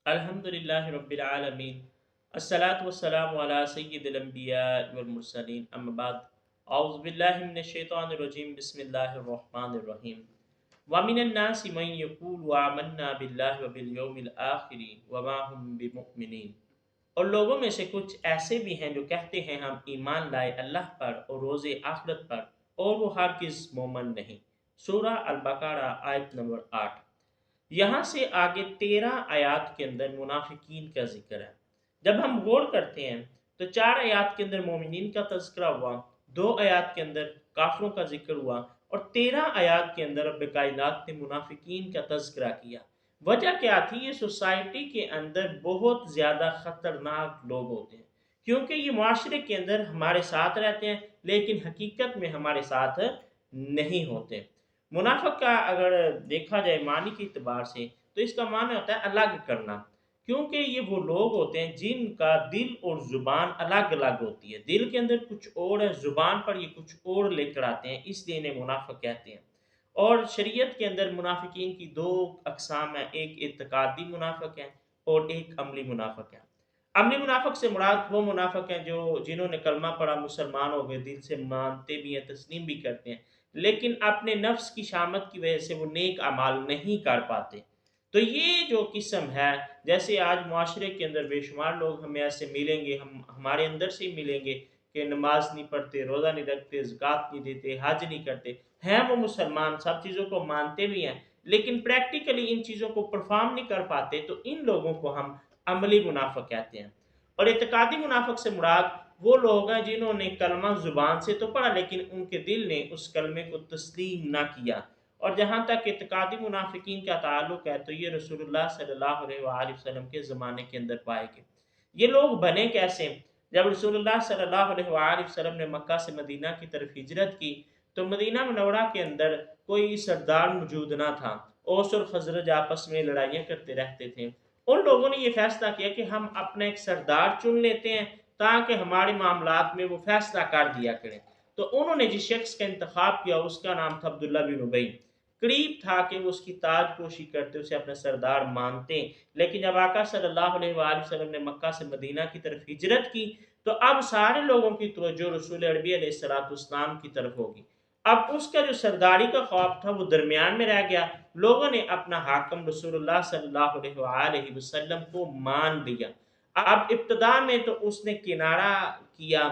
الحمدللہ رب العالمین، الصلاۃ والسلام علی سید الانبیاء والمرسلین، اما بعد، اعوذ باللہ من الشیطان الرجیم، بسم اللہ الرحمن الرحیم۔ وَمِنَ النَّاسِ مَن يَقُولُ آمَنَّا بِاللَّهِ وَبِالْيَوْمِ الْآخِرِ وَمَا هُم بِمُؤْمِنِينَ۔ اور لوگوں میں سے کچھ ایسے بھی ہیں جو کہتے ہیں ہم ایمان لائے اللہ پر اور روز آخرت پر، اور وہ ہرگز مومن نہیں۔ سورہ البقرہ آیت نمبر 8۔ یہاں سے آگے 13 آیات کے اندر منافقین کا ذکر ہے۔ جب ہم غور کرتے ہیں تو 4 آیات کے اندر مومنین کا تذکرہ ہوا، 2 آیات کے اندر کافروں کا ذکر ہوا، اور 13 آیات کے اندر رب کائنات نے منافقین کا تذکرہ کیا۔ وجہ کیا تھی؟ یہ سوسائٹی کے اندر بہت زیادہ خطرناک لوگ ہوتے ہیں، کیونکہ یہ معاشرے کے اندر ہمارے ساتھ رہتے ہیں لیکن حقیقت میں ہمارے ساتھ نہیں ہوتے۔ منافق کا اگر دیکھا جائے معنی کے اعتبار سے تو اس کا معنی ہوتا ہے الگ کرنا، کیونکہ یہ وہ لوگ ہوتے ہیں جن کا دل اور زبان الگ الگ ہوتی ہے۔ دل کے اندر کچھ اور ہے، زبان پر یہ کچھ اور لے کر آتے ہیں، اس لیے انہیں منافق کہتے ہیں۔ اور شریعت کے اندر منافقین کی 2 اقسام ہیں، ایک اعتقادی منافق ہے اور ایک عملی منافق ہے۔ عملی منافق سے مراد وہ منافق ہیں جنہوں نے کلمہ پڑھا، مسلمان ہو گئے، دل سے مانتے بھی ہیں، تسلیم بھی کرتے ہیں، لیکن اپنے نفس کی شامت کی وجہ سے وہ نیک اعمال نہیں کر پاتے۔ تو یہ جو قسم ہے، جیسے آج معاشرے کے اندر بے شمار لوگ ہمیں ایسے ملیں گے، ہمارے اندر سے ہی ملیں گے کہ نماز نہیں پڑھتے، روزہ نہیں رکھتے، زکوٰۃ نہیں دیتے، حج نہیں کرتے، ہیں وہ مسلمان، سب چیزوں کو مانتے بھی ہیں، لیکن پریکٹیکلی ان چیزوں کو پرفارم نہیں کر پاتے، تو ان لوگوں کو ہم عملی منافق کہتے ہیں۔ اور اعتقادی منافق سے مراد وہ لوگ ہیں جنہوں نے کلمہ زبان سے تو پڑھا لیکن ان کے دل نے اس کلمے کو تسلیم نہ کیا۔ اور جہاں تک اعتقادی منافقین کا تعلق ہے تو یہ رسول اللہ صلی اللہ علیہ وآلہ وسلم کے زمانے کے اندر پائے گئے۔ یہ لوگ بنے کیسے؟ جب رسول اللہ صلی اللہ علیہ وآلہ وسلم نے مکہ سے مدینہ کی طرف ہجرت کی تو مدینہ منورہ کے اندر کوئی سردار موجود نہ تھا۔ اوس اور خزرج آپس میں لڑائیاں کرتے رہتے تھے۔ ان لوگوں نے یہ فیصلہ کیا کہ ہم اپنا ایک سردار چن لیتے ہیں تاکہ ہمارے معاملات میں وہ فیصلہ کر دیا کریں۔ تو انہوں نے جس شخص کا انتخاب کیا اس کا نام تھا عبداللہ بن ابی۔ قریب تھا کہ وہ اس کی تاج پوشی کرتے، اسے اپنا سردار مانتے، لیکن جب آقا صلی اللہ علیہ وآلہ وسلم نے مکہ سے مدینہ کی طرف ہجرت کی تو اب سارے لوگوں کی توجہ رسول عربی علیہ السلام کی طرف ہوگی۔ اب اس کا جو سرداری کا خواب تھا وہ درمیان میں رہ گیا۔ لوگوں نے اپنا حاکم رسول اللہ صلی اللہ علیہ وآلہ وسلم کو مان لیا۔ اب ابتدا میں تو اس نے کنارہ کیا،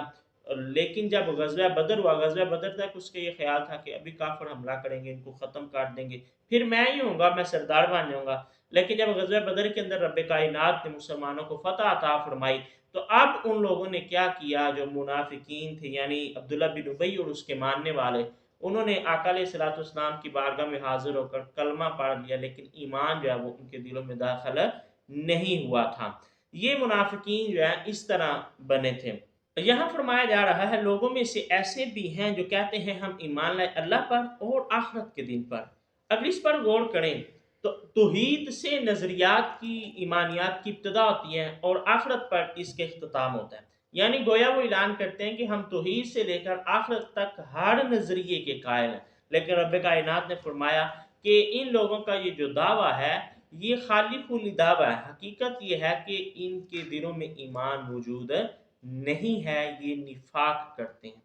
لیکن جب غزوہ بدر ہوا، غزوہ بدر تک اس کا یہ خیال تھا کہ ابھی کافر حملہ کریں گے، ان کو ختم کر دیں گے، پھر میں ہی ہوں گا، میں سردار بن جاؤں گا۔ لیکن جب غزوہ بدر کے اندر رب کائنات نے مسلمانوں کو فتح عطا فرمائی تو اب ان لوگوں نے کیا کیا؟ جو منافقین تھے یعنی عبداللہ بن ابی اور اس کے ماننے والے، انہوں نے آقا علیہ السلام کی بارگاہ میں حاضر ہو کر کلمہ پڑھ لیا، لیکن ایمان جو ہے وہ ان کے دلوں میں داخل نہیں ہوا تھا۔ یہ منافقین جو ہے اس طرح بنے تھے۔ یہاں فرمایا جا رہا ہے لوگوں میں سے ایسے بھی ہیں جو کہتے ہیں ہم ایمان لائے اللہ پر اور آخرت کے دن پر۔ اگر اس پر غور کریں تو توحید سے نظریات کی، ایمانیات کی ابتدا ہوتی ہے اور آخرت پر اس کے اختتام ہوتا ہے۔ یعنی گویا وہ اعلان کرتے ہیں کہ ہم توحید سے لے کر آخرت تک ہر نظریے کے قائل ہیں، لیکن رب کائنات نے فرمایا کہ ان لوگوں کا یہ جو دعویٰ ہے یہ خالی خلی دعویٰ ہے، حقیقت یہ ہے کہ ان کے دلوں میں ایمان موجود نہیں ہے، یہ نفاق کرتے ہیں۔